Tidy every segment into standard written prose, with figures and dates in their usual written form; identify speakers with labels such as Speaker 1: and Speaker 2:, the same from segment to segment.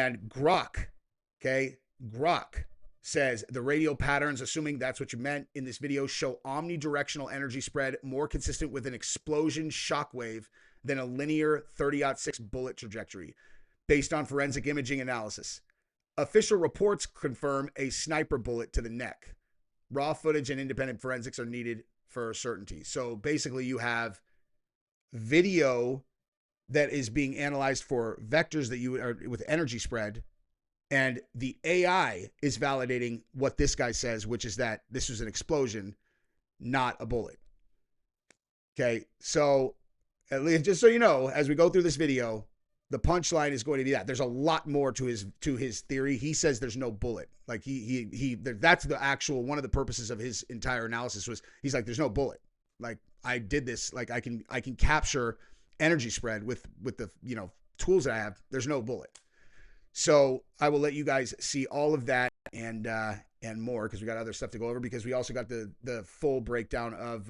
Speaker 1: And Grok, okay, Grok says the radial patterns, assuming that's what you meant in this video, show omnidirectional energy spread more consistent with an explosion shockwave than a linear 30-06 bullet trajectory based on forensic imaging analysis. Official reports confirm a sniper bullet to the neck. Raw footage and independent forensics are needed for certainty. So basically you have video that is being analyzed for vectors that you are with energy spread, and the AI is validating what this guy says, which is that this was an explosion, not a bullet. Okay, so at least just so you know, as we go through this video, the punchline is going to be that there's a lot more to his theory. He says there's no bullet. Like that's the actual one of the purposes of his entire analysis was he's like, there's no bullet. Like I did this, like I can capture energy spread with the tools that I have. There's no bullet. So I will let you guys see all of that and more, because we got other stuff to go over, because we also got the full breakdown of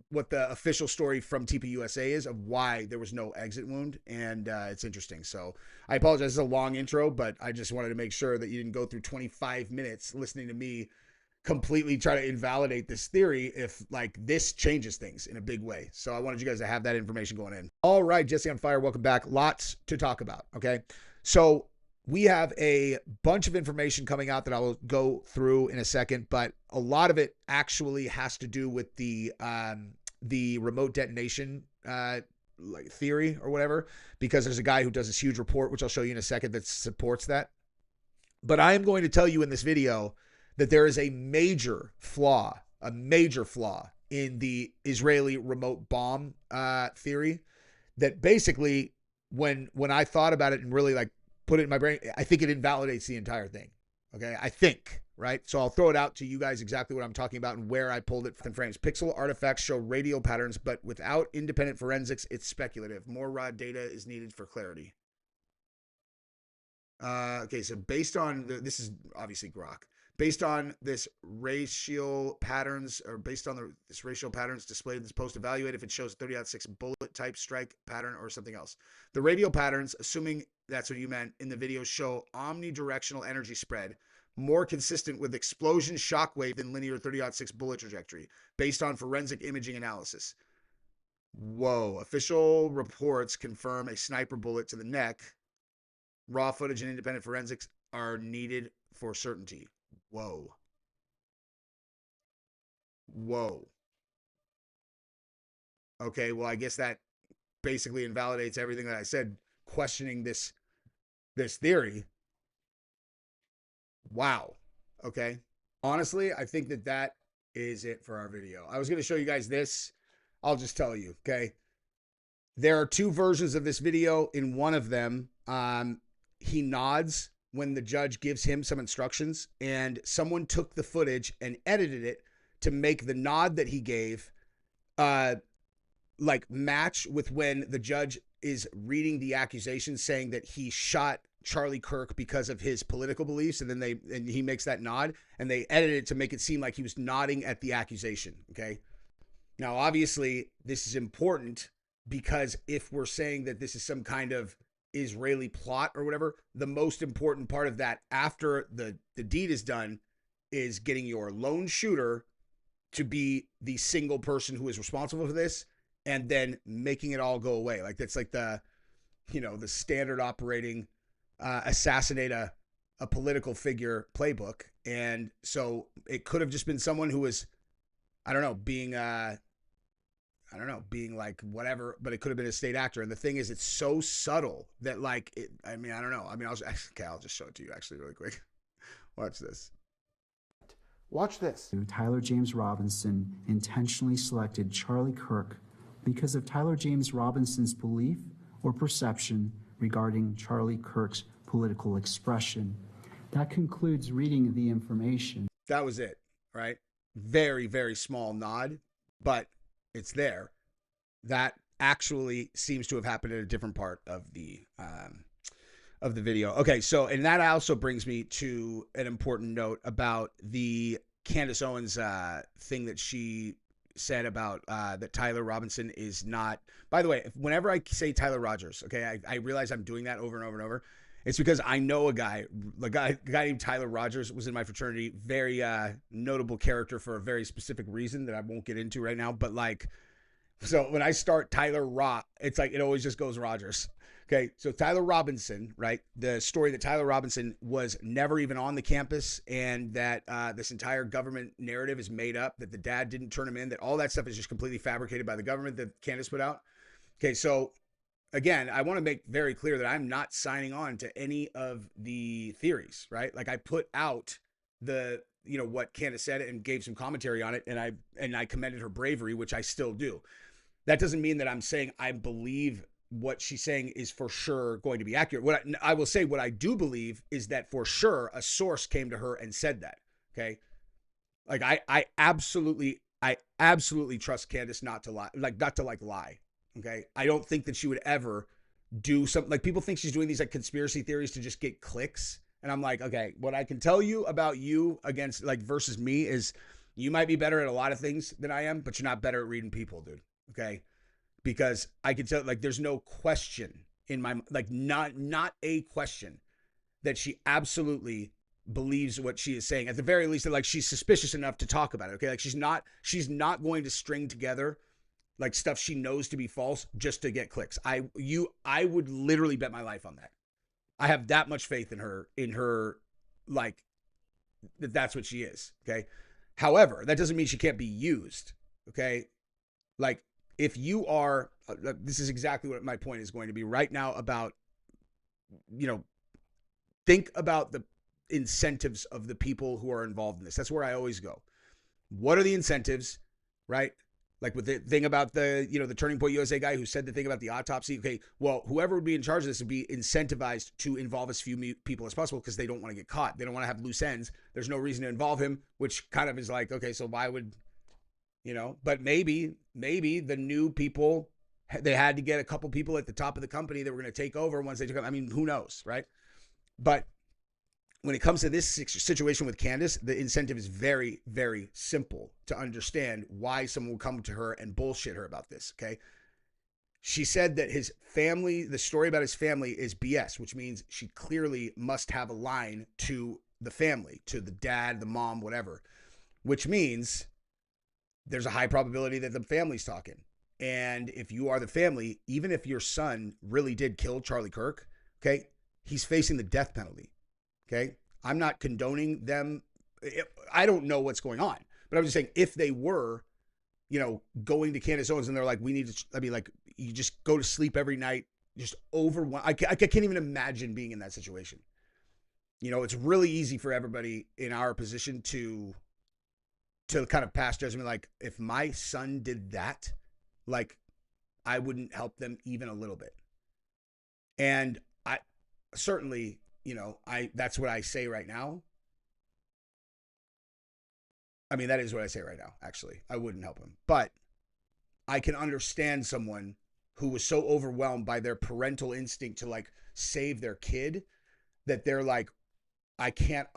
Speaker 1: what the official story from TPUSA is of why there was no exit wound, and it's interesting. So I apologize, it's a long intro, but I just wanted to make sure that you didn't go through 25 minutes listening to me completely try to invalidate this theory if like this changes things in a big way. So I wanted you guys to have that information going in. All right, Jesse on Fire, welcome back. Lots to talk about, okay? So we have a bunch of information coming out that I will go through in a second, but a lot of it actually has to do with the remote detonation like theory or whatever, because there's a guy who does this huge report, which I'll show you in a second, that supports that. But I am going to tell you in this video that there is a major flaw in the Israeli remote bomb theory, that basically when I thought about it and really like put it in my brain, I think it invalidates the entire thing. Okay. I think, right? So I'll throw it out to you guys exactly what I'm talking about and where I pulled it from frames. Pixel artifacts show radial patterns, but without independent forensics, it's speculative. More raw data is needed for clarity. Okay. So based on this is obviously Grok. Based on this racial patterns, or based on this racial patterns displayed in this post, evaluate if it shows 30-06 bullet type strike pattern or something else. The radial patterns, assuming that's what you meant in the video, show omnidirectional energy spread more consistent with explosion shockwave than linear 30-06 bullet trajectory based on forensic imaging analysis. Whoa. Official reports confirm a sniper bullet to the neck. Raw footage and independent forensics are needed for certainty. Whoa. Okay, well, I guess that basically invalidates everything that I said, questioning this theory. Wow. Okay. Honestly, I think that is it for our video. I was going to show you guys this. I'll just tell you, okay? There are two versions of this video. In one of them, he nods when the judge gives him some instructions, and someone took the footage and edited it to make the nod that he gave like match with when the judge is reading the accusation saying that he shot Charlie Kirk because of his political beliefs, and then he makes that nod, and they edited it to make it seem like he was nodding at the accusation, okay? Now, obviously, this is important because if we're saying that this is some kind of Israeli plot or whatever, the most important part of that after the deed is done is getting your lone shooter to be the single person who is responsible for this, and then making it all go away. Like that's like the standard operating assassinate a political figure playbook. And so it could have just been someone who was, being like whatever, but it could have been a state actor. And the thing is, it's so subtle that I'll just show it to you actually really quick. Watch this.
Speaker 2: Watch this.
Speaker 3: Tyler James Robinson intentionally selected Charlie Kirk because of Tyler James Robinson's belief or perception regarding Charlie Kirk's political expression. That concludes reading the information.
Speaker 1: That was it, right? Very, very small nod, but it's there. That actually seems to have happened at a different part of the video. Okay, so, and that also brings me to an important note about the Candace Owens thing that she said about that Tyler Robinson is not. By the way, whenever I say Tyler Rogers, okay, I realize I'm doing that over and over and over. It's because I know a guy named Tyler Rogers was in my fraternity. Very notable character for a very specific reason that I won't get into right now. But like, so when I start Tyler it's like it always just goes Rogers. Okay, so Tyler Robinson, right? The story that Tyler Robinson was never even on the campus, and that this entire government narrative is made up, that the dad didn't turn him in, that all that stuff is just completely fabricated by the government that Candace put out. Okay, so again, I want to make very clear that I'm not signing on to any of the theories, right? Like I put out what Candace said and gave some commentary on it, and I commended her bravery, which I still do. That doesn't mean that I'm saying I believe what she's saying is for sure going to be accurate. What I will say, what I do believe is that for sure a source came to her and said that. Okay, like I absolutely trust Candace not to lie, not to lie. Okay, I don't think that she would ever do something like people think she's doing these like conspiracy theories to just get clicks. And I'm like, okay, what I can tell you about you against like versus me is you might be better at a lot of things than I am, but you're not better at reading people, dude. Okay. Because I can tell, like, there's no question in my, like, not a question that she absolutely believes what she is saying. At the very least, that like she's suspicious enough to talk about it. Okay. Like she's not going to string together like stuff she knows to be false just to get clicks. I would literally bet my life on that. I have that much faith in her, like, that's what she is. Okay. However, that doesn't mean she can't be used. Okay. Like, if you are, this is exactly what my point is going to be right now about, think about the incentives of the people who are involved in this. That's where I always go. What are the incentives, right? Like with the thing about the Turning Point USA guy who said the thing about the autopsy. Okay, well, whoever would be in charge of this would be incentivized to involve as few people as possible because they don't want to get caught. They don't want to have loose ends. There's no reason to involve him, which kind of is like, okay, so why would, but maybe the new people, they had to get a couple people at the top of the company that were going to take over once they took over. I mean, who knows, right? But when it comes to this situation with Candace, the incentive is very, very simple to understand why someone will come to her and bullshit her about this, okay? She said that his family, the story about his family is BS, which means she clearly must have a line to the family, to the dad, the mom, whatever, which means there's a high probability that the family's talking. And if you are the family, even if your son really did kill Charlie Kirk, okay, he's facing the death penalty. Okay. I'm not condoning them. I don't know what's going on, but I'm just saying if they were, going to Candace Owens and they're like, you just go to sleep every night, just overwhelmed. I can't even imagine being in that situation. It's really easy for everybody in our position to kind of pass judgment. Like if my son did that, like I wouldn't help them even a little bit. And I certainly, that's what I say right now. I mean, that is what I say right now, actually. I wouldn't help him. But I can understand someone who was so overwhelmed by their parental instinct to like save their kid that they're like, I can't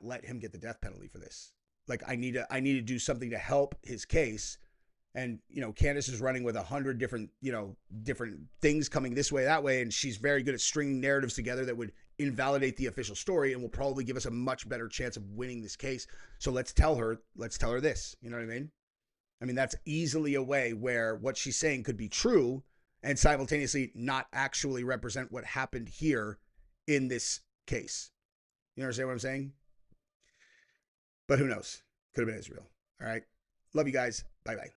Speaker 1: let him get the death penalty for this. Like I need to do something to help his case. And, Candace is running with 100 different things coming this way, that way. And she's very good at stringing narratives together that would invalidate the official story and will probably give us a much better chance of winning this case. So let's tell her this, you know what I mean? I mean, that's easily a way where what she's saying could be true and simultaneously not actually represent what happened here in this case. You understand what I'm saying? But who knows? Could have been Israel. All right. Love you guys. Bye-bye.